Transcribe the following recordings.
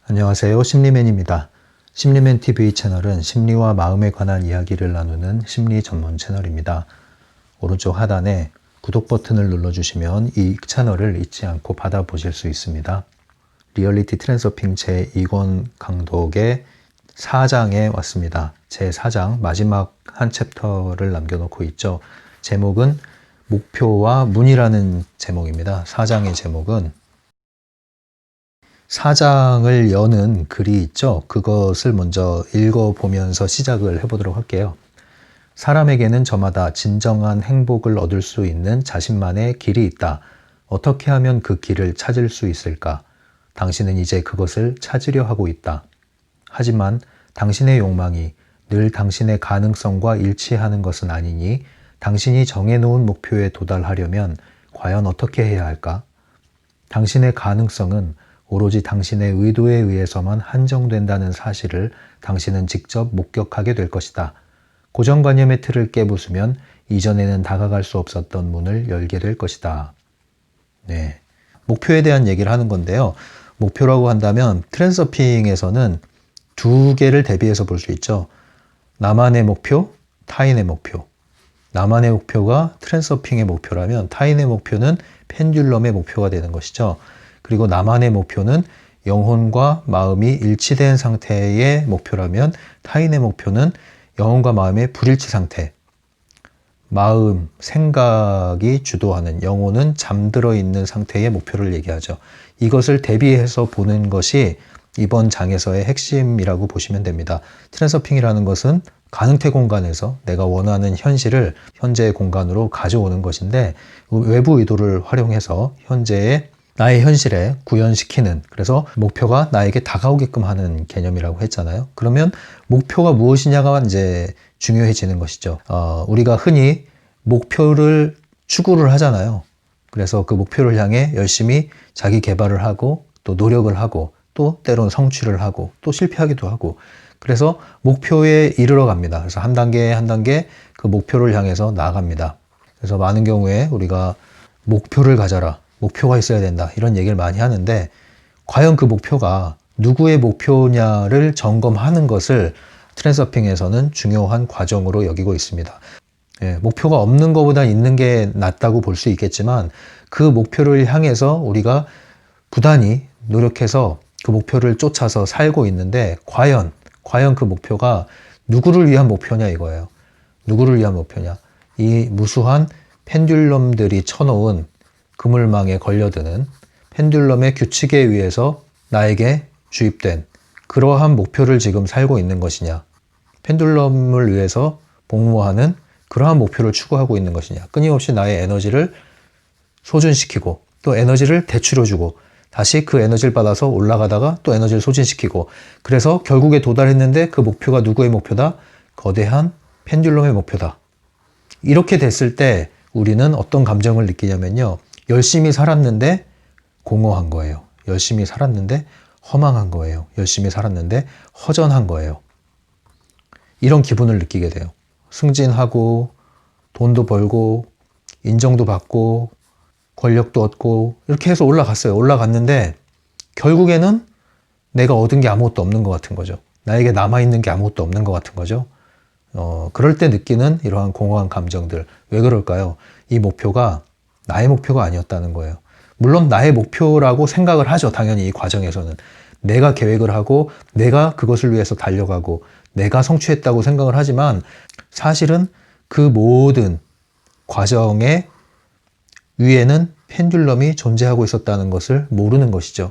안녕하세요. 심리맨입니다. 심리맨 TV 채널은 심리와 마음에 관한 이야기를 나누는 심리 전문 채널입니다. 오른쪽 하단에 구독 버튼을 눌러주시면 이 채널을 잊지 않고 받아보실 수 있습니다. 리얼리티 트랜서핑 제2권 강독의 4장에 왔습니다. 제 4장 마지막 한 챕터를 남겨놓고 있죠. 제목은 목표와 문이라는 제목입니다. 4장의 제목은 4장을 여는 글이 있죠. 그것을 먼저 읽어보면서 시작을 해보도록 할게요. 사람에게는 저마다 진정한 행복을 얻을 수 있는 자신만의 길이 있다. 어떻게 하면 그 길을 찾을 수 있을까? 당신은 이제 그것을 찾으려 하고 있다. 하지만 당신의 욕망이 늘 당신의 가능성과 일치하는 것은 아니니 당신이 정해놓은 목표에 도달하려면 과연 어떻게 해야 할까? 당신의 가능성은 오로지 당신의 의도에 의해서만 한정된다는 사실을 당신은 직접 목격하게 될 것이다. 고정관념의 틀을 깨부수면 이전에는 다가갈 수 없었던 문을 열게 될 것이다. 네, 목표에 대한 얘기를 하는 건데요. 목표라고 한다면 트랜서핑에서는 두 개를 대비해서 볼 수 있죠. 나만의 목표, 타인의 목표. 나만의 목표가 트랜서핑의 목표라면 타인의 목표는 펜듈럼의 목표가 되는 것이죠. 그리고 나만의 목표는 영혼과 마음이 일치된 상태의 목표라면 타인의 목표는 영혼과 마음의 불일치 상태. 마음, 생각이 주도하는 영혼은 잠들어 있는 상태의 목표를 얘기하죠. 이것을 대비해서 보는 것이 이번 장에서의 핵심이라고 보시면 됩니다. 트랜서핑이라는 것은 가능태 공간에서 내가 원하는 현실을 현재의 공간으로 가져오는 것인데 외부 의도를 활용해서 현재의 나의 현실에 구현시키는, 그래서 목표가 나에게 다가오게끔 하는 개념이라고 했잖아요. 그러면 목표가 무엇이냐가 이제 중요해지는 것이죠. 우리가 흔히 목표를 추구를 하잖아요. 그래서 그 목표를 향해 열심히 자기 개발을 하고 또 노력을 하고 또 때로는 성취를 하고 또 실패하기도 하고, 그래서 목표에 이르러 갑니다. 그래서 한 단계 한 단계 그 목표를 향해서 나아갑니다. 그래서 많은 경우에 우리가 목표를 가져라, 목표가 있어야 된다, 이런 얘기를 많이 하는데 과연 그 목표가 누구의 목표냐를 점검하는 것을 트랜서핑에서는 중요한 과정으로 여기고 있습니다. 목표가 없는 것보다 있는 게 낫다고 볼 수 있겠지만 그 목표를 향해서 우리가 부단히 노력해서 그 목표를 쫓아서 살고 있는데 과연 그 목표가 누구를 위한 목표냐 이거예요. 누구를 위한 목표냐. 이 무수한 펜듈럼들이 쳐놓은 그물망에 걸려드는 펜듈럼의 규칙에 의해서 나에게 주입된 그러한 목표를 지금 살고 있는 것이냐, 펜듈럼을 위해서 복무하는 그러한 목표를 추구하고 있는 것이냐, 끊임없이 나의 에너지를 소진시키고 또 에너지를 되풀어주고 다시 그 에너지를 받아서 올라가다가 또 에너지를 소진시키고, 그래서 결국에 도달했는데 그 목표가 누구의 목표다? 거대한 펜듈럼의 목표다. 이렇게 됐을 때 우리는 어떤 감정을 느끼냐면요, 열심히 살았는데 공허한 거예요. 열심히 살았는데 허망한 거예요. 열심히 살았는데 허전한 거예요. 이런 기분을 느끼게 돼요. 승진하고 돈도 벌고 인정도 받고 권력도 얻고 이렇게 해서 올라갔어요. 올라갔는데 결국에는 내가 얻은 게 아무것도 없는 것 같은 거죠. 나에게 남아있는 게 아무것도 없는 것 같은 거죠. 그럴 때 느끼는 이러한 공허한 감정들, 왜 그럴까요? 이 목표가 나의 목표가 아니었다는 거예요. 물론 나의 목표라고 생각을 하죠. 당연히 이 과정에서는. 내가 계획을 하고 내가 그것을 위해서 달려가고 내가 성취했다고 생각을 하지만 사실은 그 모든 과정의 위에는 펜듈럼이 존재하고 있었다는 것을 모르는 것이죠.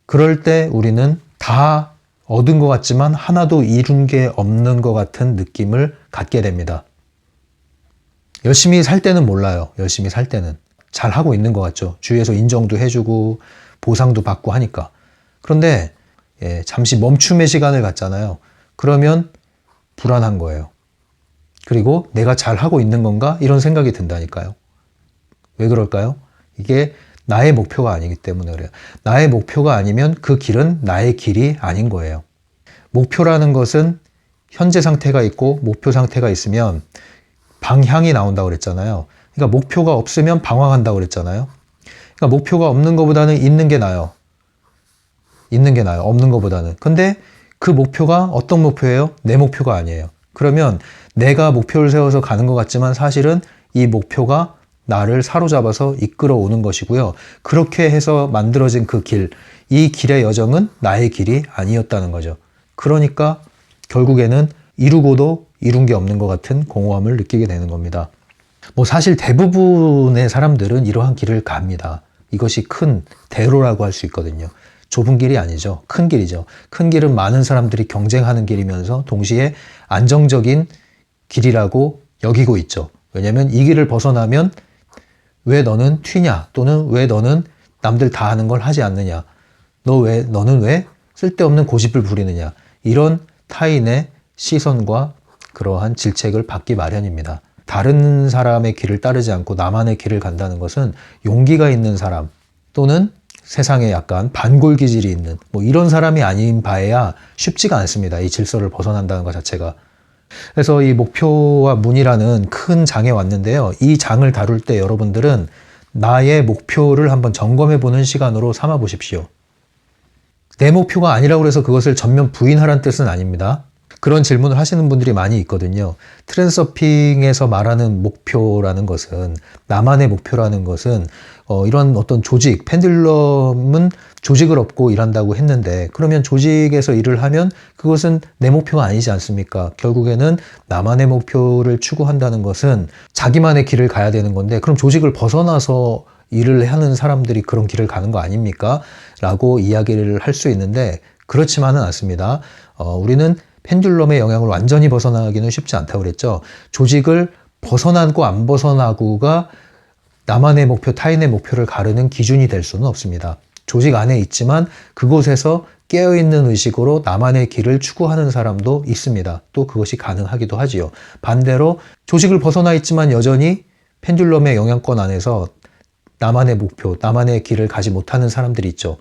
그럴 때 우리는 다 얻은 것 같지만 하나도 이룬 게 없는 것 같은 느낌을 갖게 됩니다. 열심히 살 때는 몰라요. 열심히 살 때는 잘하고 있는 것 같죠. 주위에서 인정도 해주고 보상도 받고 하니까. 그런데 잠시 멈춤의 시간을 갖잖아요. 그러면 불안한 거예요. 그리고 내가 잘하고 있는 건가? 이런 생각이 든다니까요. 왜 그럴까요? 이게 나의 목표가 아니기 때문에 그래요. 나의 목표가 아니면 그 길은 나의 길이 아닌 거예요. 목표라는 것은 현재 상태가 있고 목표 상태가 있으면 방향이 나온다고 그랬잖아요. 그러니까 목표가 없으면 방황한다고 그랬잖아요. 그러니까 목표가 없는 것보다는 있는 게 나아요. 있는 게 나아요. 없는 것보다는. 근데 그 목표가 어떤 목표예요? 내 목표가 아니에요. 그러면 내가 목표를 세워서 가는 것 같지만 사실은 이 목표가 나를 사로잡아서 이끌어 오는 것이고요. 그렇게 해서 만들어진 그 길, 이 길의 여정은 나의 길이 아니었다는 거죠. 그러니까 결국에는 이루고도 이룬 게 없는 것 같은 공허함을 느끼게 되는 겁니다. 뭐 사실 대부분의 사람들은 이러한 길을 갑니다. 이것이 큰 대로라고 할 수 있거든요. 좁은 길이 아니죠. 큰 길이죠. 큰 길은 많은 사람들이 경쟁하는 길이면서 동시에 안정적인 길이라고 여기고 있죠. 왜냐하면 이 길을 벗어나면 왜 너는 튀냐? 또는 왜 너는 남들 다 하는 걸 하지 않느냐? 너는 왜 쓸데없는 고집을 부리느냐? 이런 타인의 시선과 그러한 질책을 받기 마련입니다. 다른 사람의 길을 따르지 않고 나만의 길을 간다는 것은 용기가 있는 사람 또는 세상에 약간 반골 기질이 있는 뭐 이런 사람이 아닌 바에야 쉽지가 않습니다. 이 질서를 벗어난다는 것 자체가. 그래서 이 목표와 문이라는 큰 장에 왔는데요. 이 장을 다룰 때 여러분들은 나의 목표를 한번 점검해 보는 시간으로 삼아 보십시오. 내 목표가 아니라고 해서 그것을 전면 부인하라는 뜻은 아닙니다. 그런 질문을 하시는 분들이 많이 있거든요. 트랜스서핑에서 말하는 목표라는 것은, 나만의 목표라는 것은 이런 어떤 조직, 펜듈럼은 조직을 얻고 일한다고 했는데 그러면 조직에서 일을 하면 그것은 내 목표가 아니지 않습니까? 결국에는 나만의 목표를 추구한다는 것은 자기만의 길을 가야 되는 건데 그럼 조직을 벗어나서 일을 하는 사람들이 그런 길을 가는 거 아닙니까? 라고 이야기를 할 수 있는데 그렇지만은 않습니다. 우리는 펜듈럼의 영향을 완전히 벗어나기는 쉽지 않다고 그랬죠. 조직을 벗어나고 안 벗어나고가 나만의 목표, 타인의 목표를 가르는 기준이 될 수는 없습니다. 조직 안에 있지만 그곳에서 깨어있는 의식으로 나만의 길을 추구하는 사람도 있습니다. 또 그것이 가능하기도 하지요. 반대로 조직을 벗어나 있지만 여전히 펜듈럼의 영향권 안에서 나만의 목표, 나만의 길을 가지 못하는 사람들이 있죠.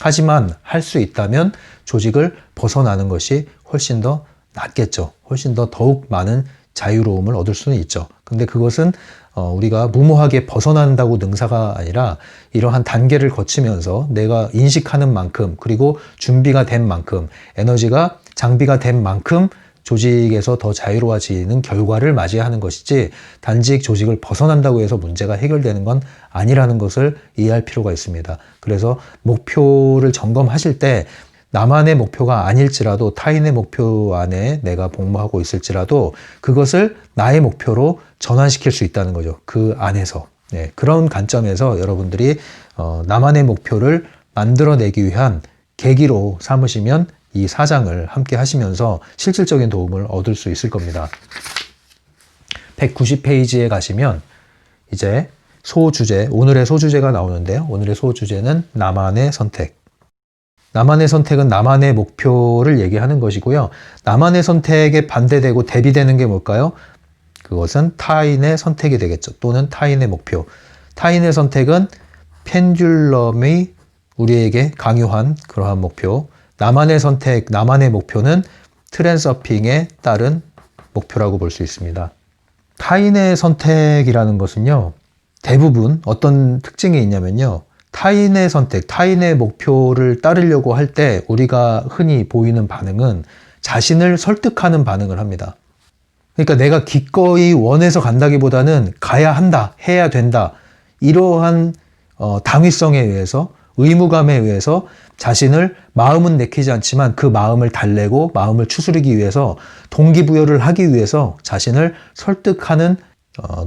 하지만 할 수 있다면 조직을 벗어나는 것이 훨씬 더 낫겠죠. 훨씬 더 더욱 많은 자유로움을 얻을 수는 있죠. 근데 그것은 우리가 무모하게 벗어난다고 능사가 아니라 이러한 단계를 거치면서 내가 인식하는 만큼 그리고 준비가 된 만큼 에너지가 장비가 된 만큼 조직에서 더 자유로워지는 결과를 맞이하는 것이지 단지 조직을 벗어난다고 해서 문제가 해결되는 건 아니라는 것을 이해할 필요가 있습니다. 그래서 목표를 점검하실 때 나만의 목표가 아닐지라도 타인의 목표 안에 내가 복무하고 있을지라도 그것을 나의 목표로 전환시킬 수 있다는 거죠. 그 안에서. 네, 그런 관점에서 여러분들이 나만의 목표를 만들어내기 위한 계기로 삼으시면 이 4장을 함께 하시면서 실질적인 도움을 얻을 수 있을 겁니다. 190페이지에 가시면 이제 소주제, 오늘의 소주제가 나오는데요. 오늘의 소주제는 나만의 선택. 나만의 선택은 나만의 목표를 얘기하는 것이고요. 나만의 선택에 반대되고 대비되는 게 뭘까요? 그것은 타인의 선택이 되겠죠. 또는 타인의 목표. 타인의 선택은 펜듈럼이 우리에게 강요한 그러한 목표. 나만의 선택, 나만의 목표는 트랜서핑에 따른 목표라고 볼 수 있습니다. 타인의 선택이라는 것은요, 대부분 어떤 특징이 있냐면요, 타인의 선택, 타인의 목표를 따르려고 할 때 우리가 흔히 보이는 반응은 자신을 설득하는 반응을 합니다. 그러니까 내가 기꺼이 원해서 간다기보다는 가야 한다, 해야 된다, 이러한 당위성에 의해서, 의무감에 의해서 자신을 마음은 내키지 않지만 그 마음을 달래고 마음을 추스르기 위해서 동기부여를 하기 위해서 자신을 설득하는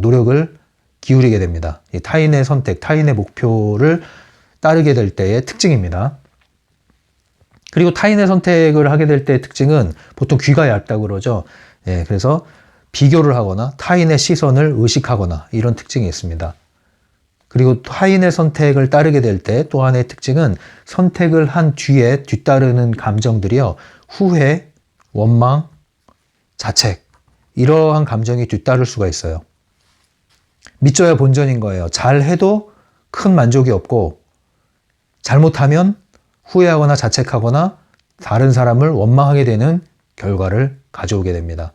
노력을 기울이게 됩니다. 이 타인의 선택, 타인의 목표를 따르게 될 때의 특징입니다. 그리고 타인의 선택을 하게 될 때의 특징은 보통 귀가 얇다고 그러죠. 예, 그래서 비교를 하거나 타인의 시선을 의식하거나 이런 특징이 있습니다. 그리고 타인의 선택을 따르게 될 때 또 하나의 특징은 선택을 한 뒤에 뒤따르는 감정들이요. 후회, 원망, 자책 이러한 감정이 뒤따를 수가 있어요. 믿져야 본전인 거예요. 잘해도 큰 만족이 없고 잘못하면 후회하거나 자책하거나 다른 사람을 원망하게 되는 결과를 가져오게 됩니다.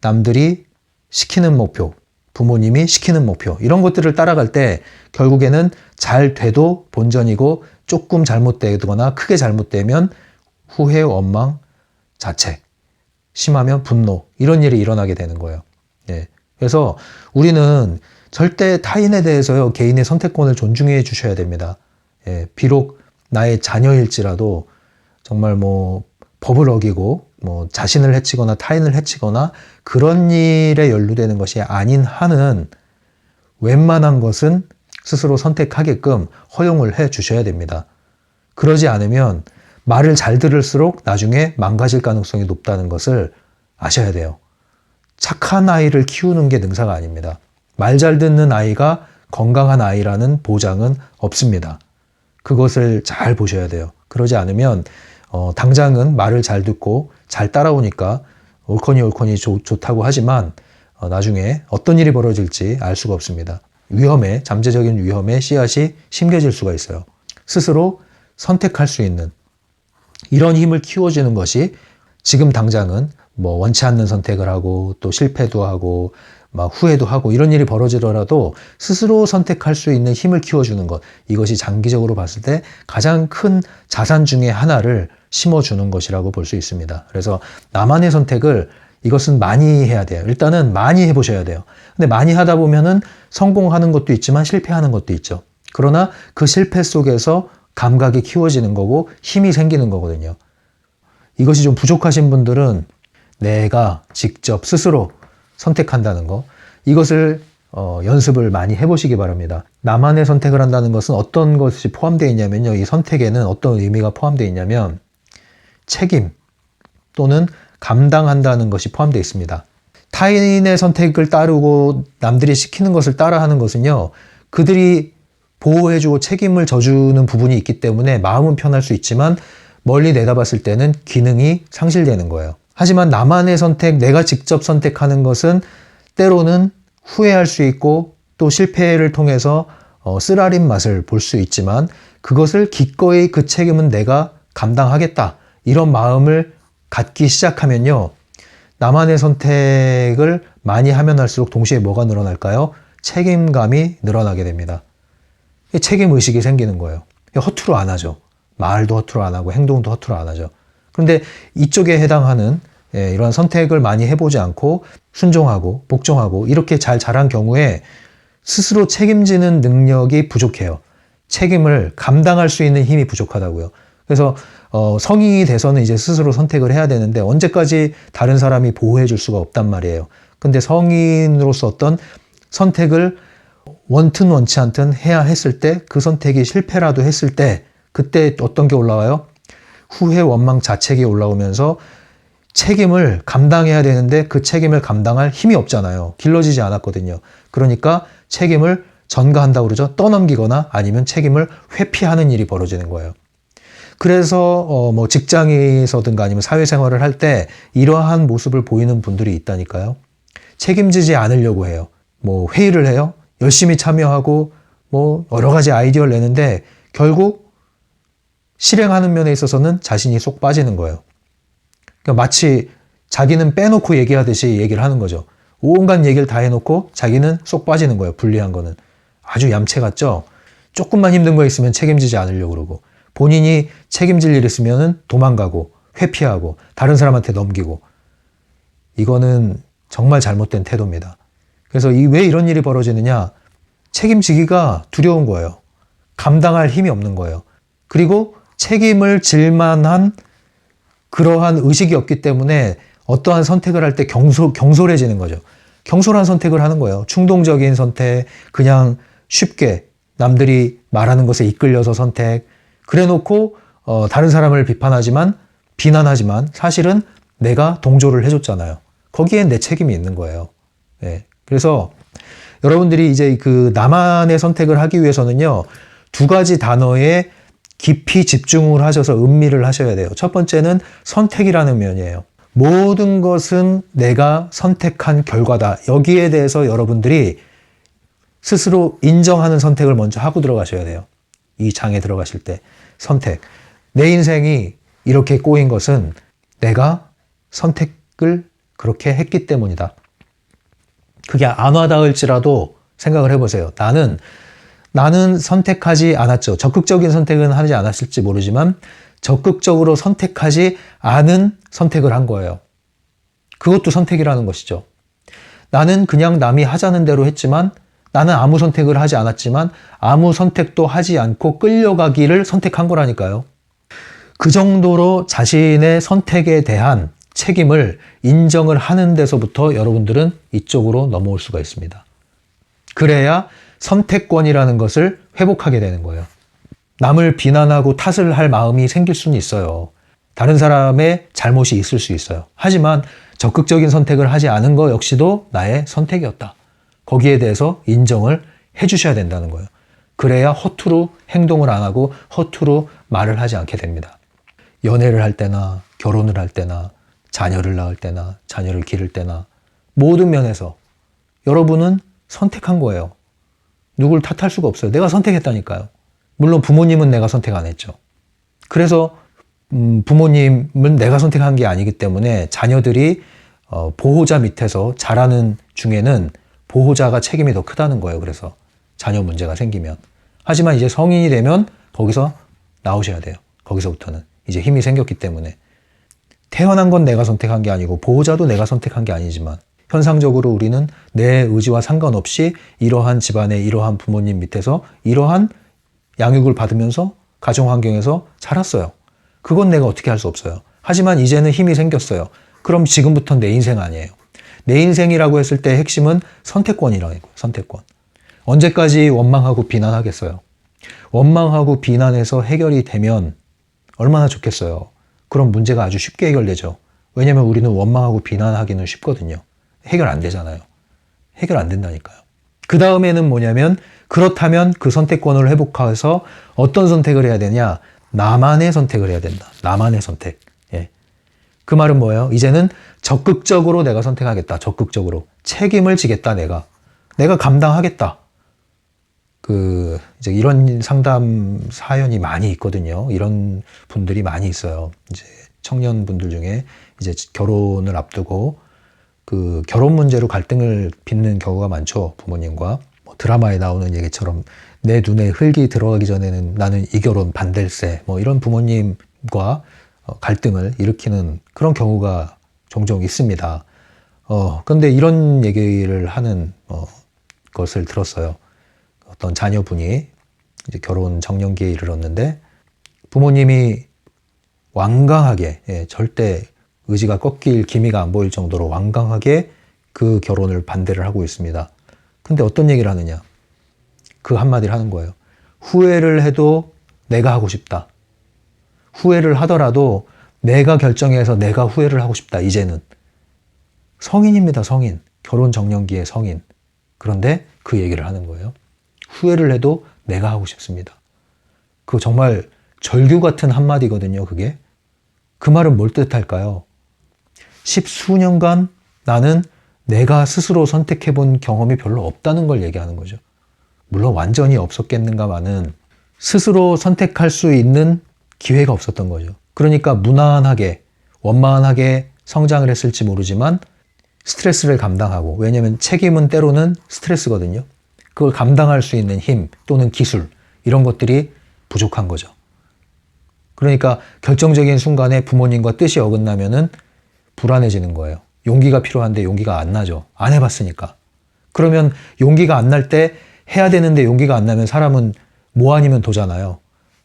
남들이 시키는 목표, 부모님이 시키는 목표 이런 것들을 따라갈 때 결국에는 잘 돼도 본전이고 조금 잘못되거나 크게 잘못되면 후회, 원망, 자책, 심하면 분노, 이런 일이 일어나게 되는 거예요. 예. 그래서 우리는 절대 타인에 대해서요, 개인의 선택권을 존중해 주셔야 됩니다. 예. 비록 나의 자녀일지라도 정말 뭐 법을 어기고 뭐 자신을 해치거나 타인을 해치거나 그런 일에 연루되는 것이 아닌 한은 웬만한 것은 스스로 선택하게끔 허용을 해 주셔야 됩니다. 그러지 않으면 말을 잘 들을수록 나중에 망가질 가능성이 높다는 것을 아셔야 돼요. 착한 아이를 키우는 게 능사가 아닙니다. 말 잘 듣는 아이가 건강한 아이라는 보장은 없습니다. 그것을 잘 보셔야 돼요. 그러지 않으면 당장은 말을 잘 듣고 잘 따라오니까 옳거니 좋다고 하지만 나중에 어떤 일이 벌어질지 알 수가 없습니다. 잠재적인 위험에 씨앗이 심겨질 수가 있어요. 스스로 선택할 수 있는 이런 힘을 키워주는 것이 지금 당장은 뭐 원치 않는 선택을 하고 또 실패도 하고 막 후회도 하고 이런 일이 벌어지더라도 스스로 선택할 수 있는 힘을 키워주는 것, 이것이 장기적으로 봤을 때 가장 큰 자산 중에 하나를 심어주는 것이라고 볼 수 있습니다. 그래서 나만의 선택을 이것은 많이 해야 돼요. 일단은 많이 해보셔야 돼요. 근데 많이 하다 보면은 성공하는 것도 있지만 실패하는 것도 있죠. 그러나 그 실패 속에서 감각이 키워지는 거고 힘이 생기는 거거든요. 이것이 좀 부족하신 분들은 내가 직접 스스로 선택한다는 거, 이것을 연습을 많이 해보시기 바랍니다. 나만의 선택을 한다는 것은 어떤 것이 포함되어 있냐면요. 이 선택에는 어떤 의미가 포함되어 있냐면 책임 또는 감당한다는 것이 포함되어 있습니다. 타인의 선택을 따르고 남들이 시키는 것을 따라하는 것은요, 그들이 보호해주고 책임을 져주는 부분이 있기 때문에 마음은 편할 수 있지만 멀리 내다봤을 때는 기능이 상실되는 거예요. 하지만 나만의 선택, 내가 직접 선택하는 것은 때로는 후회할 수 있고 또 실패를 통해서 쓰라린 맛을 볼 수 있지만 그것을 기꺼이 그 책임은 내가 감당하겠다, 이런 마음을 갖기 시작하면요, 나만의 선택을 많이 하면 할수록 동시에 뭐가 늘어날까요? 책임감이 늘어나게 됩니다. 책임의식이 생기는 거예요. 허투루 안 하죠. 말도 허투루 안 하고 행동도 허투루 안 하죠. 그런데 이쪽에 해당하는 이러한 선택을 많이 해보지 않고 순종하고 복종하고 이렇게 잘 자란 경우에 스스로 책임지는 능력이 부족해요. 책임을 감당할 수 있는 힘이 부족하다고요. 그래서 성인이 돼서는 이제 스스로 선택을 해야 되는데 언제까지 다른 사람이 보호해 줄 수가 없단 말이에요. 근데 성인으로서 어떤 선택을 원튼 원치 않든 해야 했을 때, 그 선택이 실패라도 했을 때 그때 어떤 게 올라와요? 후회, 원망, 자책이 올라오면서 책임을 감당해야 되는데 그 책임을 감당할 힘이 없잖아요. 길러지지 않았거든요. 그러니까 책임을 전가한다고 그러죠. 떠넘기거나 아니면 책임을 회피하는 일이 벌어지는 거예요. 그래서 뭐 직장에서든가 아니면 사회생활을 할 때 이러한 모습을 보이는 분들이 있다니까요. 책임지지 않으려고 해요. 뭐 회의를 해요. 열심히 참여하고 뭐 여러 가지 아이디어를 내는데 결국 실행하는 면에 있어서는 자신이 쏙 빠지는 거예요. 그러니까 마치 자기는 빼놓고 얘기하듯이 얘기를 하는 거죠. 온갖 얘기를 다 해놓고 자기는 쏙 빠지는 거예요. 불리한 거는. 아주 얌체 같죠? 조금만 힘든 거 있으면 책임지지 않으려고 그러고, 본인이 책임질 일 있으면 도망가고 회피하고 다른 사람한테 넘기고, 이거는 정말 잘못된 태도입니다. 그래서 왜 이런 일이 벌어지느냐? 책임지기가 두려운 거예요. 감당할 힘이 없는 거예요. 그리고 책임을 질 만한 그러한 의식이 없기 때문에 어떠한 선택을 할 때 경솔해지는 거죠. 경솔한 선택을 하는 거예요. 충동적인 선택, 그냥 쉽게 남들이 말하는 것에 이끌려서 선택, 그래놓고 다른 사람을 비난하지만 사실은 내가 동조를 해줬잖아요. 거기에 내 책임이 있는 거예요. 네. 그래서 여러분들이 이제 그 나만의 선택을 하기 위해서는요, 두 가지 단어에 깊이 집중을 하셔서 음미를 하셔야 돼요. 첫 번째는 선택이라는 면이에요. 모든 것은 내가 선택한 결과다. 여기에 대해서 여러분들이 스스로 인정하는 선택을 먼저 하고 들어가셔야 돼요. 이 장에 들어가실 때. 선택. 내 인생이 이렇게 꼬인 것은 내가 선택을 그렇게 했기 때문이다. 그게 안 와닿을지라도 생각을 해보세요. 나는 나는 선택하지 않았죠. 적극적인 선택은 하지 않았을지 모르지만 적극적으로 선택하지 않은 선택을 한 거예요. 그것도 선택이라는 것이죠. 나는 그냥 남이 하자는 대로 했지만 나는 아무 선택을 하지 않았지만 아무 선택도 하지 않고 끌려가기를 선택한 거라니까요. 그 정도로 자신의 선택에 대한 책임을 인정을 하는 데서부터 여러분들은 이쪽으로 넘어올 수가 있습니다. 그래야 선택권이라는 것을 회복하게 되는 거예요. 남을 비난하고 탓을 할 마음이 생길 수는 있어요. 다른 사람의 잘못이 있을 수 있어요. 하지만 적극적인 선택을 하지 않은 것 역시도 나의 선택이었다. 거기에 대해서 인정을 해주셔야 된다는 거예요. 그래야 허투루 행동을 안 하고 허투루 말을 하지 않게 됩니다. 연애를 할 때나 결혼을 할 때나 자녀를 낳을 때나 자녀를 기를 때나 모든 면에서 여러분은 선택한 거예요. 누굴 탓할 수가 없어요. 내가 선택했다니까요. 물론 부모님은 내가 선택 안 했죠. 그래서 부모님은 내가 선택한 게 아니기 때문에 자녀들이 보호자 밑에서 자라는 중에는 보호자가 책임이 더 크다는 거예요. 그래서 자녀 문제가 생기면. 하지만 이제 성인이 되면 거기서 나오셔야 돼요. 거기서부터는. 이제 힘이 생겼기 때문에. 태어난 건 내가 선택한 게 아니고 보호자도 내가 선택한 게 아니지만 현상적으로 우리는 내 의지와 상관없이 이러한 집안의 이러한 부모님 밑에서 이러한 양육을 받으면서 가정 환경에서 자랐어요. 그건 내가 어떻게 할 수 없어요. 하지만 이제는 힘이 생겼어요. 그럼 지금부터 내 인생 아니에요. 내 인생이라고 했을 때 핵심은 선택권이라는 거예요. 선택권. 언제까지 원망하고 비난하겠어요. 원망하고 비난해서 해결이 되면 얼마나 좋겠어요. 그럼 문제가 아주 쉽게 해결되죠. 왜냐하면 우리는 원망하고 비난하기는 쉽거든요. 해결 안 되잖아요. 해결 안 된다니까요. 그 다음에는 뭐냐면 그렇다면 그 선택권을 회복해서 어떤 선택을 해야 되냐? 나만의 선택을 해야 된다. 나만의 선택. 예. 그 말은 뭐예요? 이제는 적극적으로 내가 선택하겠다. 적극적으로. 책임을 지겠다, 내가. 내가 감당하겠다. 이제 이런 상담 사연이 많이 있거든요. 이런 분들이 많이 있어요. 이제 청년분들 중에 이제 결혼을 앞두고 그 결혼 문제로 갈등을 빚는 경우가 많죠. 부모님과. 뭐 드라마에 나오는 얘기처럼 내 눈에 흙이 들어가기 전에는 나는 이 결혼 반댈세. 뭐 이런 부모님과 갈등을 일으키는 그런 경우가 종종 있습니다. 그런데 이런 얘기를 하는 것을 들었어요. 어떤 자녀분이 이제 결혼 정년기에 이르렀는데 부모님이 완강하게, 절대 의지가 꺾일 기미가 안 보일 정도로 완강하게 그 결혼을 반대를 하고 있습니다. 근데 어떤 얘기를 하느냐? 그 한마디를 하는 거예요. 후회를 해도 내가 하고 싶다. 후회를 하더라도 내가 결정해서 내가 후회를 하고 싶다. 이제는. 성인입니다. 성인. 결혼 정년기의 성인. 그런데 그 얘기를 하는 거예요. 후회를 해도 내가 하고 싶습니다. 그거 정말 절규 같은 한마디거든요. 그게. 그 말은 뭘 뜻할까요? 10수년간 나는 내가 스스로 선택해 본 경험이 별로 없다는 걸 얘기하는 거죠. 물론 완전히 없었겠는가마는 스스로 선택할 수 있는 기회가 없었던 거죠. 그러니까 무난하게, 원만하게 성장을 했을지 모르지만 스트레스를 감당하고, 왜냐하면 책임은 때로는 스트레스거든요. 그걸 감당할 수 있는 힘 또는 기술, 이런 것들이 부족한 거죠. 그러니까 결정적인 순간에 부모님과 뜻이 어긋나면은 불안해지는 거예요. 용기가 필요한데 용기가 안 나죠. 안 해봤으니까. 그러면 용기가 안 날 때 해야 되는데 용기가 안 나면 사람은 뭐 아니면 도잖아요.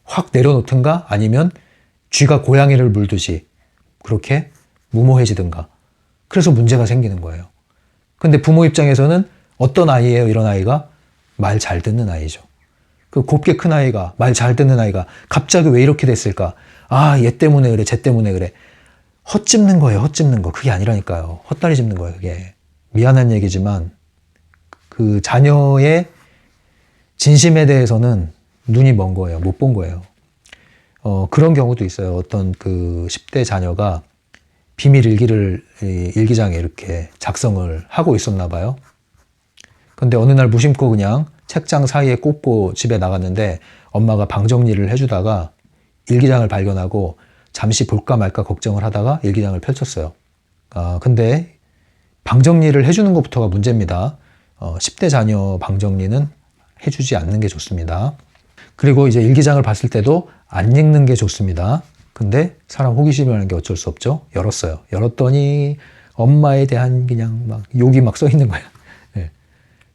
확 내려놓든가 아니면 쥐가 고양이를 물듯이 그렇게 무모해지든가. 그래서 문제가 생기는 거예요. 근데 부모 입장에서는 어떤 아이예요? 이런 아이가 말 잘 듣는 아이죠. 그 곱게 큰 아이가, 말 잘 듣는 아이가 갑자기 왜 이렇게 됐을까? 아, 얘 때문에 그래, 쟤 때문에 그래. 헛짚는 거예요. 헛짚는 거. 그게 아니라니까요. 헛다리 짚는 거예요. 그게. 미안한 얘기지만 그 자녀의 진심에 대해서는 눈이 먼 거예요. 못 본 거예요. 그런 경우도 있어요. 어떤 그 10대 자녀가 비밀 일기를 일기장에 이렇게 작성을 하고 있었나 봐요. 근데 어느 날 무심코 그냥 책장 사이에 꽂고 집에 나갔는데 엄마가 방 정리를 해주다가 일기장을 발견하고 잠시 볼까 말까 걱정을 하다가 일기장을 펼쳤어요. 근데 방 정리를 해주는 것부터가 문제입니다. 10대 자녀 방 정리는 해주지 않는 게 좋습니다. 그리고 이제 일기장을 봤을 때도 안 읽는 게 좋습니다. 근데 사람 호기심이라는 게 어쩔 수 없죠. 열었어요. 열었더니 엄마에 대한 그냥 막 욕이 막 써 있는 거야. 네.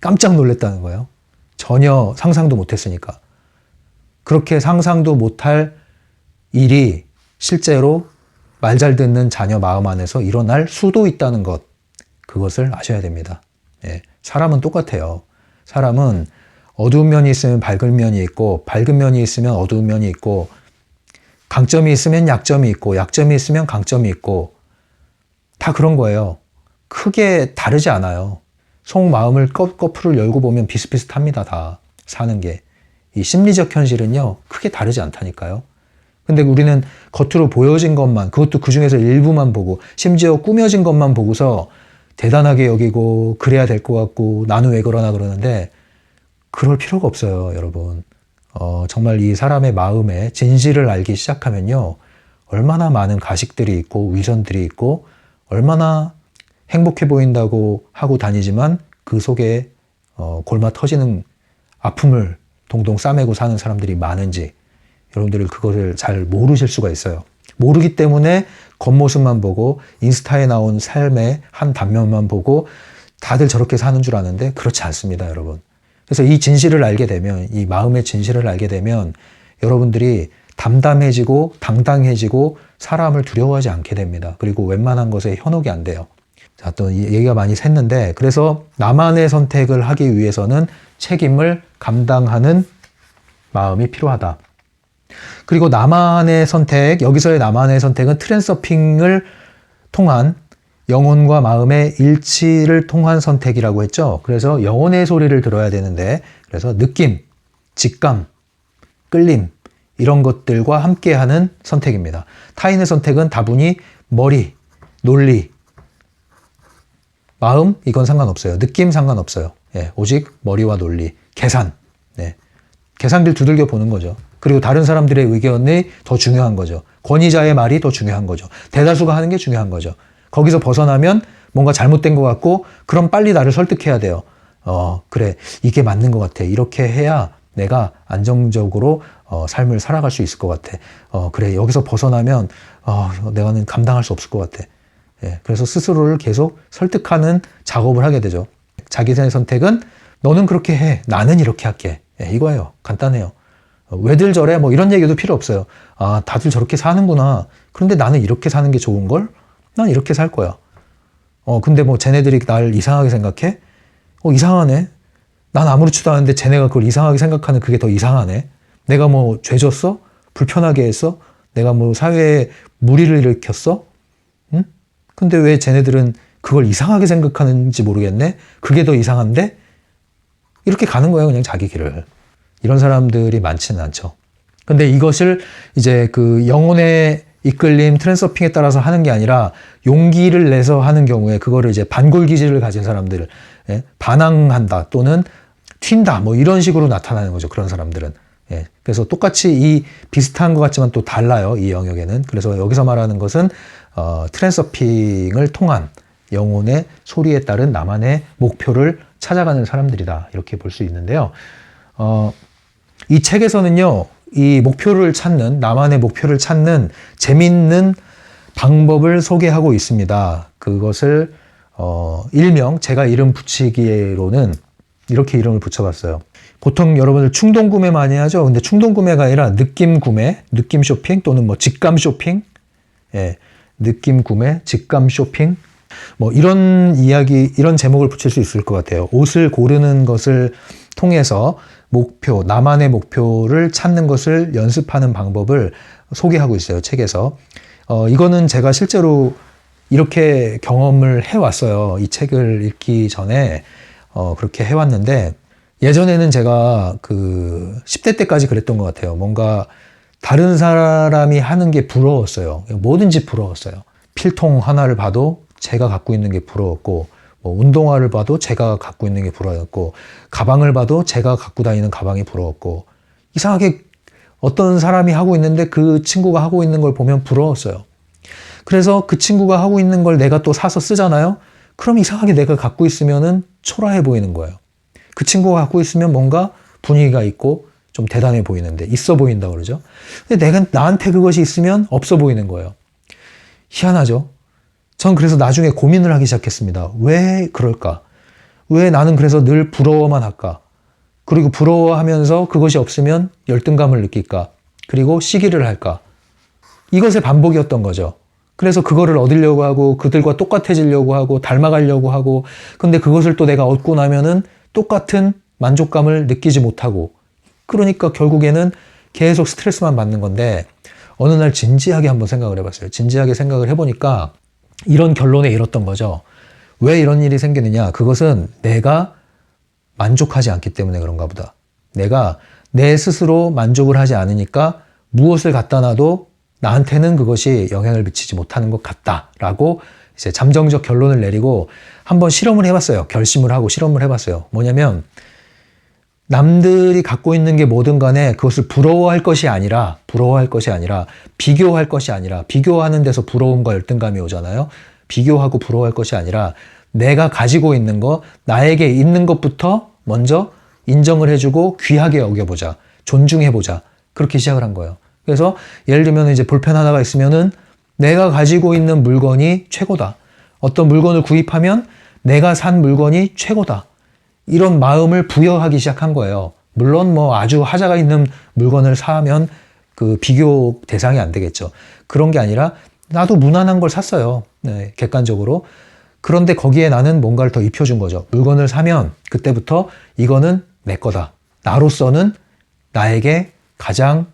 깜짝 놀랐다는 거예요. 전혀 상상도 못했으니까. 그렇게 상상도 못할 일이 실제로 말 잘 듣는 자녀 마음 안에서 일어날 수도 있다는 것, 그것을 아셔야 됩니다. 예, 사람은 똑같아요. 사람은 어두운 면이 있으면 밝은 면이 있고, 밝은 면이 있으면 어두운 면이 있고, 강점이 있으면 약점이 있고, 약점이 있으면 강점이 있고, 다 그런 거예요. 크게 다르지 않아요. 속마음을 거풀을 열고 보면 비슷비슷합니다. 다 사는 게. 이 심리적 현실은요, 크게 다르지 않다니까요. 근데 우리는 겉으로 보여진 것만, 그것도 그 중에서 일부만 보고, 심지어 꾸며진 것만 보고서 대단하게 여기고, 그래야 될 것 같고, 나는 왜 그러나 그러는데, 그럴 필요가 없어요, 여러분. 정말 이 사람의 마음의 진실을 알기 시작하면요, 얼마나 많은 가식들이 있고, 위선들이 있고, 얼마나 행복해 보인다고 하고 다니지만, 그 속에 골마 터지는 아픔을 동동 싸매고 사는 사람들이 많은지, 여러분들이 그것을 잘 모르실 수가 있어요. 모르기 때문에 겉모습만 보고 인스타에 나온 삶의 한 단면만 보고 다들 저렇게 사는 줄 아는데 그렇지 않습니다, 여러분. 그래서 이 진실을 알게 되면, 이 마음의 진실을 알게 되면 여러분들이 담담해지고 당당해지고 사람을 두려워하지 않게 됩니다. 그리고 웬만한 것에 현혹이 안 돼요. 자, 또 얘기가 많이 샜는데, 그래서 나만의 선택을 하기 위해서는 책임을 감당하는 마음이 필요하다. 그리고 나만의 선택, 여기서의 나만의 선택은 트랜서핑을 통한 영혼과 마음의 일치를 통한 선택이라고 했죠. 그래서 영혼의 소리를 들어야 되는데, 그래서 느낌, 직감, 끌림, 이런 것들과 함께하는 선택입니다. 타인의 선택은 다분히 머리, 논리, 마음, 이건 상관없어요. 느낌 상관없어요. 예, 오직 머리와 논리, 계산. 네. 계산들 두들겨 보는 거죠. 그리고 다른 사람들의 의견이 더 중요한 거죠. 권위자의 말이 더 중요한 거죠. 대다수가 하는 게 중요한 거죠. 거기서 벗어나면 뭔가 잘못된 것 같고, 그럼 빨리 나를 설득해야 돼요. 그래, 이게 맞는 것 같아. 이렇게 해야 내가 안정적으로 삶을 살아갈 수 있을 것 같아. 그래, 여기서 벗어나면 내가는 감당할 수 없을 것 같아. 예, 그래서 스스로를 계속 설득하는 작업을 하게 되죠. 자기의 선택은 너는 그렇게 해. 나는 이렇게 할게. 예, 이거예요. 간단해요. 왜들 저래? 뭐 이런 얘기도 필요 없어요. 아, 다들 저렇게 사는구나. 그런데 나는 이렇게 사는 게 좋은걸? 난 이렇게 살 거야. 근데 뭐 쟤네들이 날 이상하게 생각해? 이상하네. 난 아무렇지도 않은데 쟤네가 그걸 이상하게 생각하는 그게 더 이상하네. 내가 뭐 죄졌어? 불편하게 했어? 내가 뭐 사회에 무리를 일으켰어? 응? 근데 왜 쟤네들은 그걸 이상하게 생각하는지 모르겠네? 그게 더 이상한데? 이렇게 가는 거예요, 그냥 자기 길을. 이런 사람들이 많지는 않죠. 근데 이것을 이제 그 영혼의 이끌림, 트랜서핑에 따라서 하는 게 아니라 용기를 내서 하는 경우에 그거를 이제 반골기질을 가진 사람들, 예? 반항한다 또는 튄다 뭐 이런 식으로 나타나는 거죠. 그런 사람들은. 예. 그래서 똑같이 이 비슷한 것 같지만 또 달라요. 이 영역에는. 그래서 여기서 말하는 것은 트랜서핑을 통한 영혼의 소리에 따른 나만의 목표를 찾아가는 사람들이다. 이렇게 볼 수 있는데요. 이 책에서는요, 이 목표를 찾는, 나만의 목표를 찾는 재밌는 방법을 소개하고 있습니다. 그것을, 일명, 제가 이름 붙이기로는 이렇게 이름을 붙여봤어요. 보통 여러분들 충동 구매 많이 하죠? 근데 충동 구매가 아니라 느낌 구매, 느낌 쇼핑 또는 뭐 직감 쇼핑, 예, 느낌 구매, 직감 쇼핑, 뭐 이런 이야기, 이런 제목을 붙일 수 있을 것 같아요. 옷을 고르는 것을 통해서 목표, 나만의 목표를 찾는 것을 연습하는 방법을 소개하고 있어요, 책에서. 이거는 제가 실제로 이렇게 경험을 해왔어요. 이 책을 읽기 전에 그렇게 해왔는데, 예전에는 제가 그 10대 때까지 그랬던 것 같아요. 뭔가 다른 사람이 하는 게 부러웠어요. 뭐든지 부러웠어요. 필통 하나를 봐도 제가 갖고 있는 게 부러웠고, 뭐 운동화를 봐도 제가 갖고 있는 게 부러웠고, 가방을 봐도 제가 갖고 다니는 가방이 부러웠고, 이상하게 어떤 사람이 하고 있는데 그 친구가 하고 있는 걸 보면 부러웠어요. 그래서 그 친구가 하고 있는 걸 내가 또 사서 쓰잖아요. 그럼 이상하게 내가 갖고 있으면은 초라해 보이는 거예요. 그 친구가 갖고 있으면 뭔가 분위기가 있고 좀 대단해 보이는데, 있어 보인다 그러죠. 근데 나한테 그것이 있으면 없어 보이는 거예요. 희한하죠? 전 그래서 나중에 고민을 하기 시작했습니다. 왜 그럴까? 왜 나는 그래서 늘 부러워만 할까? 그리고 부러워하면서 그것이 없으면 열등감을 느낄까? 그리고 시기를 할까? 이것의 반복이었던 거죠. 그래서 그거를 얻으려고 하고 그들과 똑같아지려고 하고 닮아가려고 하고, 근데 그것을 또 내가 얻고 나면은 똑같은 만족감을 느끼지 못하고, 그러니까 결국에는 계속 스트레스만 받는 건데, 어느 날 진지하게 한번 생각을 해봤어요. 진지하게 생각을 해보니까 이런 결론에 이뤘던 거죠. 왜 이런 일이 생기느냐? 그것은 내가 만족하지 않기 때문에 그런가 보다. 내가 내 스스로 만족을 하지 않으니까 무엇을 갖다 놔도 나한테는 그것이 영향을 미치지 못하는 것 같다라고 이제 잠정적 결론을 내리고 한번 실험을 해봤어요. 결심을 하고 실험을 해봤어요. 뭐냐면, 남들이 갖고 있는 게 뭐든 간에 그것을 부러워할 것이 아니라 비교할 것이 아니라, 비교하는 데서 부러움과 열등감이 오잖아요. 비교하고 부러워할 것이 아니라 내가 가지고 있는 거, 나에게 있는 것부터 먼저 인정을 해주고 귀하게 여겨보자, 존중해보자, 그렇게 시작을 한 거예요. 그래서 예를 들면 이제 볼펜 하나가 있으면은 내가 가지고 있는 물건이 최고다. 어떤 물건을 구입하면 내가 산 물건이 최고다. 이런 마음을 부여하기 시작한 거예요. 물론 뭐 아주 하자가 있는 물건을 사면 그 비교 대상이 안 되겠죠. 그런 게 아니라 나도 무난한 걸 샀어요. 네, 객관적으로. 그런데 거기에 나는 뭔가를 더 입혀준 거죠. 물건을 사면 그때부터 이거는 내 거다. 나로서는 나에게 가장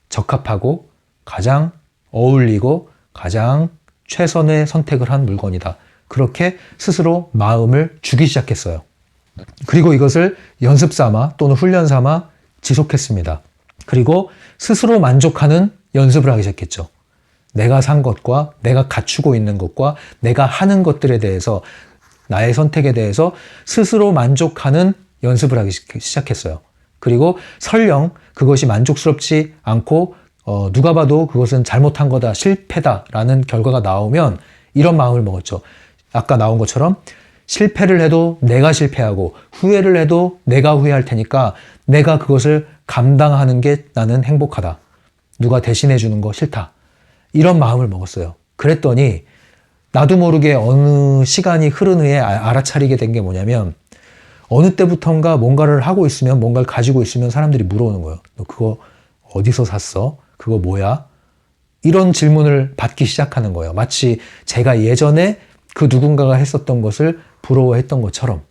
적합하고 가장 어울리고 가장 최선의 선택을 한 물건이다. 그렇게 스스로 마음을 주기 시작했어요. 그리고 이것을 연습 삼아 또는 훈련 삼아 지속했습니다. 그리고 스스로 만족하는 연습을 하기 시작했죠. 내가 산 것과 내가 갖추고 있는 것과 내가 하는 것들에 대해서, 나의 선택에 대해서 스스로 만족하는 연습을 하기 시작했어요. 그리고 설령 그것이 만족스럽지 않고 누가 봐도 그것은 잘못한 거다, 실패다라는 결과가 나오면 이런 마음을 먹었죠. 아까 나온 것처럼 실패를 해도 내가 실패하고 후회를 해도 내가 후회할 테니까 내가 그것을 감당하는 게 나는 행복하다. 누가 대신해 주는 거 싫다. 이런 마음을 먹었어요. 그랬더니 나도 모르게 어느 시간이 흐른 후에 알아차리게 된 게 뭐냐면, 어느 때부턴가 뭔가를 하고 있으면, 뭔가를 가지고 있으면 사람들이 물어오는 거예요. 너 그거 어디서 샀어? 그거 뭐야? 이런 질문을 받기 시작하는 거예요. 마치 제가 예전에 그 누군가가 했었던 것을 부러워했던 것처럼.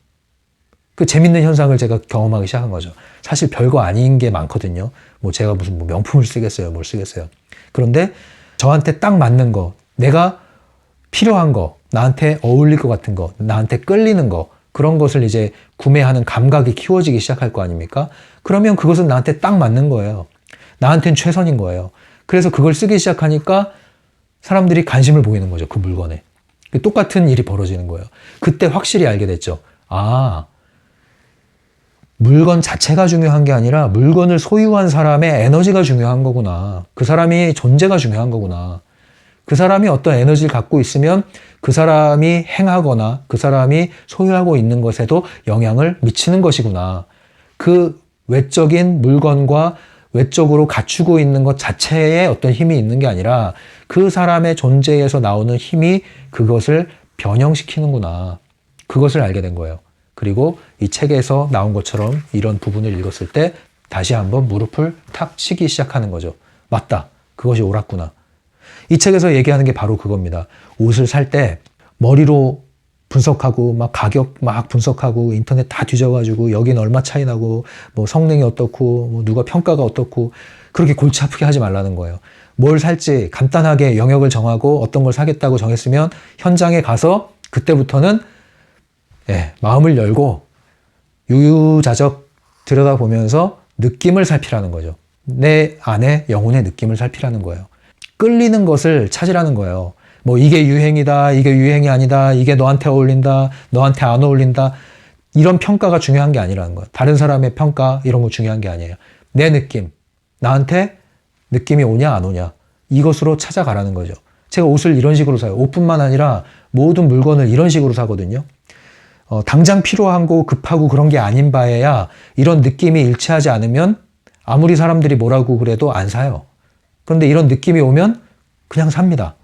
그 재밌는 현상을 제가 경험하기 시작한 거죠. 사실 별거 아닌 게 많거든요. 뭐 제가 무슨 뭐 명품을 쓰겠어요? 뭘 쓰겠어요? 그런데 저한테 딱 맞는 거, 내가 필요한 거, 나한테 어울릴 것 같은 거, 나한테 끌리는 거, 그런 것을 이제 구매하는 감각이 키워지기 시작할 거 아닙니까? 그러면 그것은 나한테 딱 맞는 거예요. 나한테는 최선인 거예요. 그래서 그걸 쓰기 시작하니까 사람들이 관심을 보이는 거죠. 그 물건에. 똑같은 일이 벌어지는 거예요. 그때 확실히 알게 됐죠. 아, 물건 자체가 중요한 게 아니라 물건을 소유한 사람의 에너지가 중요한 거구나. 그 사람이 존재가 중요한 거구나. 그 사람이 어떤 에너지를 갖고 있으면 그 사람이 행하거나 그 사람이 소유하고 있는 것에도 영향을 미치는 것이구나. 그 외적인 물건과 외적으로 갖추고 있는 것 자체에 어떤 힘이 있는 게 아니라 그 사람의 존재에서 나오는 힘이 그것을 변형시키는구나. 그것을 알게 된 거예요. 그리고 이 책에서 나온 것처럼 이런 부분을 읽었을 때 다시 한번 무릎을 탁 치기 시작하는 거죠. 맞다. 그것이 옳았구나. 이 책에서 얘기하는 게 바로 그겁니다. 옷을 살 때 머리로 분석하고 막 가격 막 분석하고 인터넷 다 뒤져가지고 여긴 얼마 차이 나고 뭐 성능이 어떻고 뭐 누가 평가가 어떻고 그렇게 골치 아프게 하지 말라는 거예요. 뭘 살지 간단하게 영역을 정하고 어떤 걸 사겠다고 정했으면 현장에 가서 그때부터는 마음을 열고 유유자적 들여다보면서 느낌을 살피라는 거죠. 내 안에 영혼의 느낌을 살피라는 거예요. 끌리는 것을 찾으라는 거예요. 뭐 이게 유행이다, 이게 유행이 아니다, 이게 너한테 어울린다, 너한테 안 어울린다, 이런 평가가 중요한 게 아니라는 거예요. 다른 사람의 평가 이런 거 중요한 게 아니에요. 내 느낌, 나한테 느낌이 오냐 안 오냐, 이것으로 찾아가라는 거죠. 제가 옷을 이런 식으로 사요. 옷뿐만 아니라 모든 물건을 이런 식으로 사거든요. 당장 필요한 거 급하고 그런 게 아닌 바에야 이런 느낌이 일치하지 않으면 아무리 사람들이 뭐라고 그래도 안 사요. 그런데 이런 느낌이 오면 그냥 삽니다.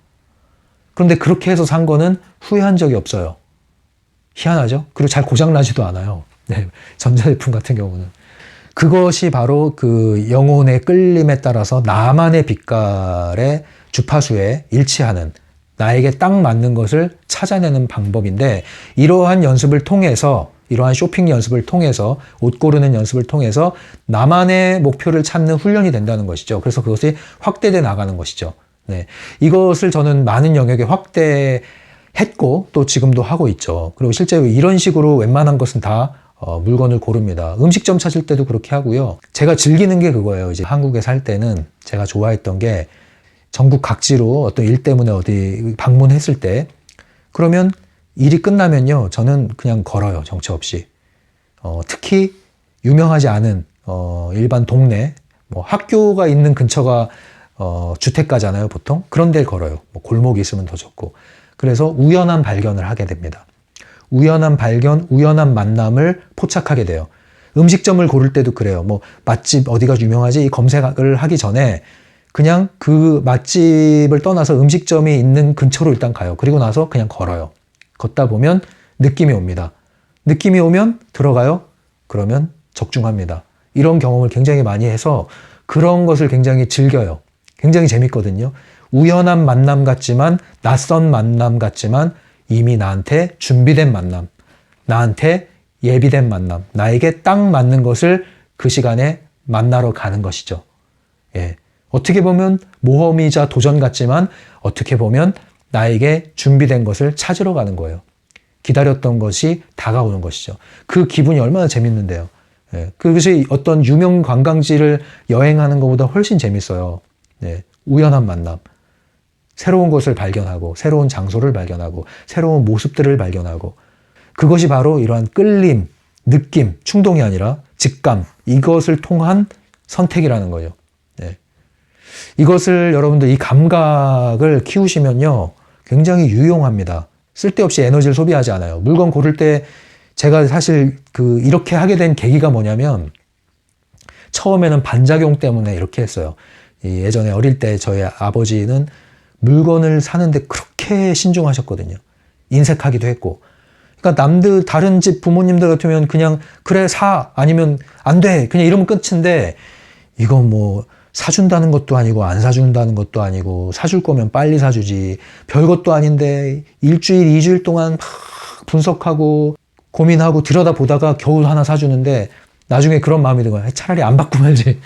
그런데 그렇게 해서 산 거는 후회한 적이 없어요. 희한하죠? 그리고 잘 고장나지도 않아요. 네, 전자제품 같은 경우는. 그것이 바로 그 영혼의 끌림에 따라서 나만의 빛깔의 주파수에 일치하는, 나에게 딱 맞는 것을 찾아내는 방법인데, 이러한 연습을 통해서, 이러한 쇼핑 연습을 통해서, 옷 고르는 연습을 통해서 나만의 목표를 찾는 훈련이 된다는 것이죠. 그래서 그것이 확대돼 나가는 것이죠. 네, 이것을 저는 많은 영역에 확대했고 또 지금도 하고 있죠. 그리고 실제로 이런 식으로 웬만한 것은 다 물건을 고릅니다. 음식점 찾을 때도 그렇게 하고요. 제가 즐기는 게 그거예요. 이제 한국에 살 때는 제가 좋아했던 게, 전국 각지로 어떤 일 때문에 어디 방문했을 때, 그러면 일이 끝나면요, 저는 그냥 걸어요. 정처 없이. 특히 유명하지 않은 일반 동네, 뭐 학교가 있는 근처가 주택가잖아요, 보통. 그런 데를 걸어요. 뭐 골목이 있으면 더 좋고. 그래서 우연한 발견을 하게 됩니다. 우연한 발견, 우연한 만남을 포착하게 돼요. 음식점을 고를 때도 그래요. 뭐 맛집 어디가 유명하지? 이 검색을 하기 전에 그냥 그 맛집을 떠나서 음식점이 있는 근처로 일단 가요. 그리고 나서 그냥 걸어요. 걷다 보면 느낌이 옵니다. 느낌이 오면 들어가요. 그러면 적중합니다. 이런 경험을 굉장히 많이 해서 그런 것을 굉장히 즐겨요. 굉장히 재밌거든요. 우연한 만남 같지만, 낯선 만남 같지만 이미 나한테 준비된 만남, 나한테 예비된 만남, 나에게 딱 맞는 것을 그 시간에 만나러 가는 것이죠. 예. 어떻게 보면 모험이자 도전 같지만 어떻게 보면 나에게 준비된 것을 찾으러 가는 거예요. 기다렸던 것이 다가오는 것이죠. 그 기분이 얼마나 재밌는데요. 예. 그것이 어떤 유명 관광지를 여행하는 것보다 훨씬 재밌어요. 예. 우연한 만남. 새로운 것을 발견하고, 새로운 장소를 발견하고, 새로운 모습들을 발견하고, 그것이 바로 이러한 끌림, 느낌, 충동이 아니라 직감, 이것을 통한 선택이라는 거죠. 네. 이것을 여러분들, 이 감각을 키우시면요, 굉장히 유용합니다. 쓸데없이 에너지를 소비하지 않아요. 물건 고를 때 제가 사실 이렇게 하게 된 계기가 뭐냐면, 처음에는 반작용 때문에 이렇게 했어요. 예전에 어릴 때 저희 아버지는 물건을 사는데 그렇게 신중하셨거든요. 인색하기도 했고. 그러니까 다른 집 부모님들 같으면 그냥 그래 사, 아니면 안 돼, 그냥 이러면 끝인데, 이거 뭐 사준다는 것도 아니고 안 사준다는 것도 아니고, 사줄 거면 빨리 사주지, 별것도 아닌데 일주일, 2주일 동안 막 분석하고 고민하고 들여다보다가 겨우 하나 사주는데, 나중에 그런 마음이 든 거야. 차라리 안 받고 말지.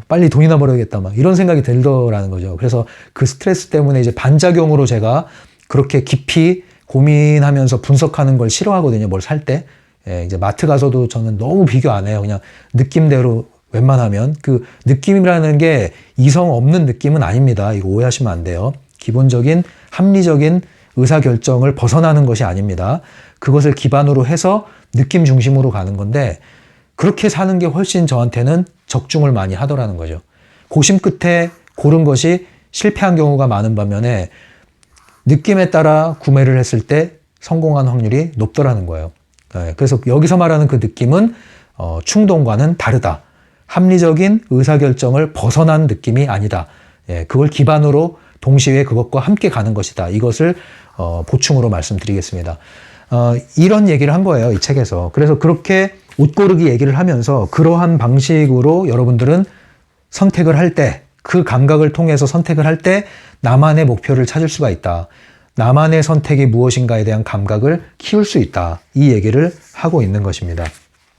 빨리 돈이나 벌어야겠다, 막 이런 생각이 들더라는 거죠. 그래서 그 스트레스 때문에 이제 반작용으로 제가 그렇게 깊이 고민하면서 분석하는 걸 싫어하거든요. 뭘 살 때. 예, 이제 마트 가서도 저는 너무 비교 안 해요. 그냥 느낌대로 웬만하면. 그 느낌이라는 게 이성 없는 느낌은 아닙니다. 이거 오해하시면 안 돼요. 기본적인 합리적인 의사결정을 벗어나는 것이 아닙니다. 그것을 기반으로 해서 느낌 중심으로 가는 건데, 그렇게 사는 게 훨씬 저한테는 적중을 많이 하더라는 거죠. 고심 끝에 고른 것이 실패한 경우가 많은 반면에 느낌에 따라 구매를 했을 때 성공한 확률이 높더라는 거예요. 그래서 여기서 말하는 그 느낌은 충동과는 다르다. 합리적인 의사결정을 벗어난 느낌이 아니다. 그걸 기반으로 동시에 그것과 함께 가는 것이다. 이것을 보충으로 말씀드리겠습니다. 이런 얘기를 한 거예요, 이 책에서. 그래서 그렇게 옷 고르기 얘기를 하면서 그러한 방식으로 여러분들은 선택을 할 때, 그 감각을 통해서 선택을 할 때 나만의 목표를 찾을 수가 있다. 나만의 선택이 무엇인가에 대한 감각을 키울 수 있다. 이 얘기를 하고 있는 것입니다.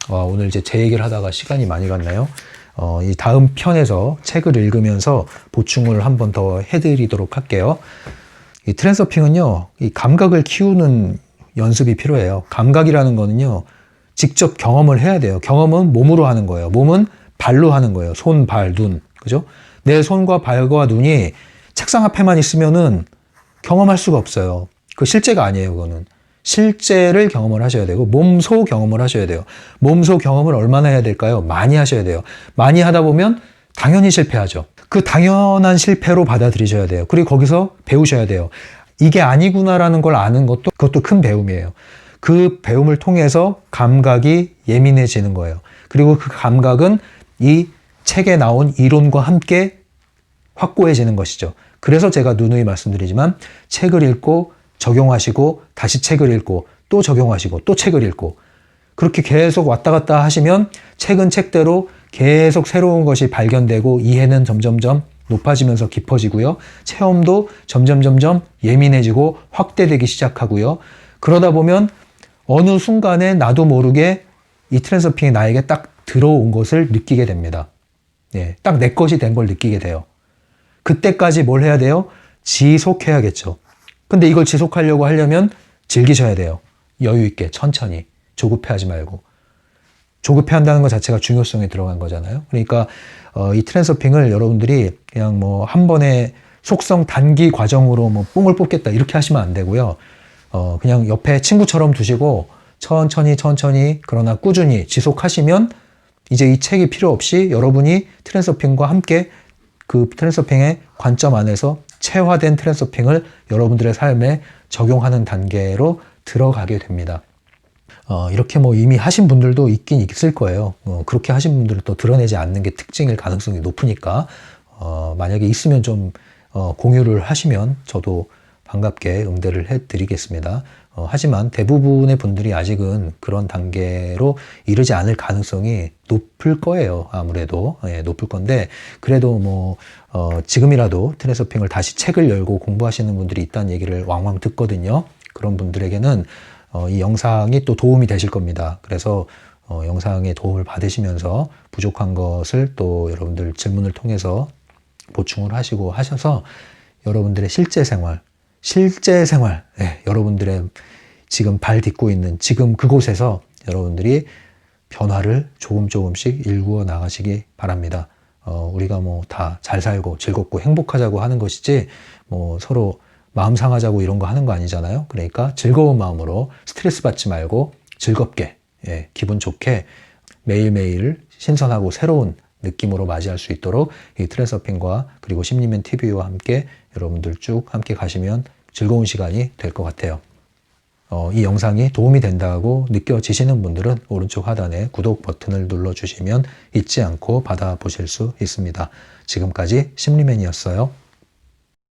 오늘 이제 제 얘기를 하다가 시간이 많이 갔나요? 이 다음 편에서 책을 읽으면서 보충을 한 번 더 해드리도록 할게요. 이 트랜서핑은요, 이 감각을 키우는 연습이 필요해요. 감각이라는 거는요, 직접 경험을 해야 돼요. 경험은 몸으로 하는 거예요. 몸은 발로 하는 거예요. 손, 발, 눈. 그죠? 내 손과 발과 눈이 책상 앞에만 있으면은 경험할 수가 없어요. 그 실제가 아니에요, 그거는. 실제를 경험을 하셔야 되고, 몸소 경험을 하셔야 돼요. 몸소 경험을 얼마나 해야 될까요? 많이 하셔야 돼요. 많이 하다 보면 당연히 실패하죠. 그 당연한 실패로 받아들이셔야 돼요. 그리고 거기서 배우셔야 돼요. 이게 아니구나라는 걸 아는 것도, 그것도 큰 배움이에요. 그 배움을 통해서 감각이 예민해지는 거예요. 그리고 그 감각은 이 책에 나온 이론과 함께 확고해지는 것이죠. 그래서 제가 누누이 말씀드리지만 책을 읽고 적용하시고 다시 책을 읽고 또 적용하시고 또 책을 읽고 그렇게 계속 왔다 갔다 하시면 책은 책대로 계속 새로운 것이 발견되고 이해는 점점점 높아지면서 깊어지고요. 체험도 점점점점 예민해지고 확대되기 시작하고요. 그러다 보면 어느 순간에 나도 모르게 이 트랜서핑이 나에게 딱 들어온 것을 느끼게 됩니다. 예, 딱 내 것이 된 걸 느끼게 돼요. 그때까지 뭘 해야 돼요? 지속해야겠죠. 근데 이걸 지속하려고 하려면 즐기셔야 돼요. 여유 있게 천천히 조급해하지 말고. 조급해한다는 것 자체가 중요성이 들어간 거잖아요. 그러니까 이 트랜서핑을 여러분들이 그냥 뭐 한 번에 속성 단기 과정으로 뭐 뽕을 뽑겠다 이렇게 하시면 안 되고요. 그냥 옆에 친구처럼 두시고 천천히 그러나 꾸준히 지속하시면 이제 이 책이 필요 없이 여러분이 트랜서핑과 함께 그 트랜서핑의 관점 안에서 체화된 트랜서핑을 여러분들의 삶에 적용하는 단계로 들어가게 됩니다. 이렇게 뭐 이미 하신 분들도 있긴 있을 거예요. 그렇게 하신 분들은 또 드러내지 않는 게 특징일 가능성이 높으니까 만약에 있으면 좀 공유를 하시면 저도 반갑게 응대를 해드리겠습니다. 하지만 대부분의 분들이 아직은 그런 단계로 이르지 않을 가능성이 높을 거예요. 아무래도 높을 건데 그래도 뭐 지금이라도 트랜서핑을 다시 책을 열고 공부하시는 분들이 있다는 얘기를 왕왕 듣거든요. 그런 분들에게는 이 영상이 또 도움이 되실 겁니다. 그래서 영상의 도움을 받으시면서 부족한 것을 또 여러분들 질문을 통해서 보충을 하시고 하셔서 여러분들의 실제 생활, 여러분들의 지금 발 딛고 있는 지금 그곳에서 여러분들이 변화를 조금씩 일구어 나가시기 바랍니다. 우리가 뭐 다 잘 살고 즐겁고 행복하자고 하는 것이지 뭐 서로 마음 상하자고 이런 거 하는 거 아니잖아요. 그러니까 즐거운 마음으로 스트레스 받지 말고 즐겁게 기분 좋게 매일매일 신선하고 새로운 느낌으로 맞이할 수 있도록 이 트랜서핑과 그리고 심리면 TV와 함께 여러분들 쭉 함께 가시면 즐거운 시간이 될 것 같아요. 이 영상이 도움이 된다고 느껴지시는 분들은 오른쪽 하단에 구독 버튼을 눌러주시면 잊지 않고 받아보실 수 있습니다. 지금까지 심리맨이었어요.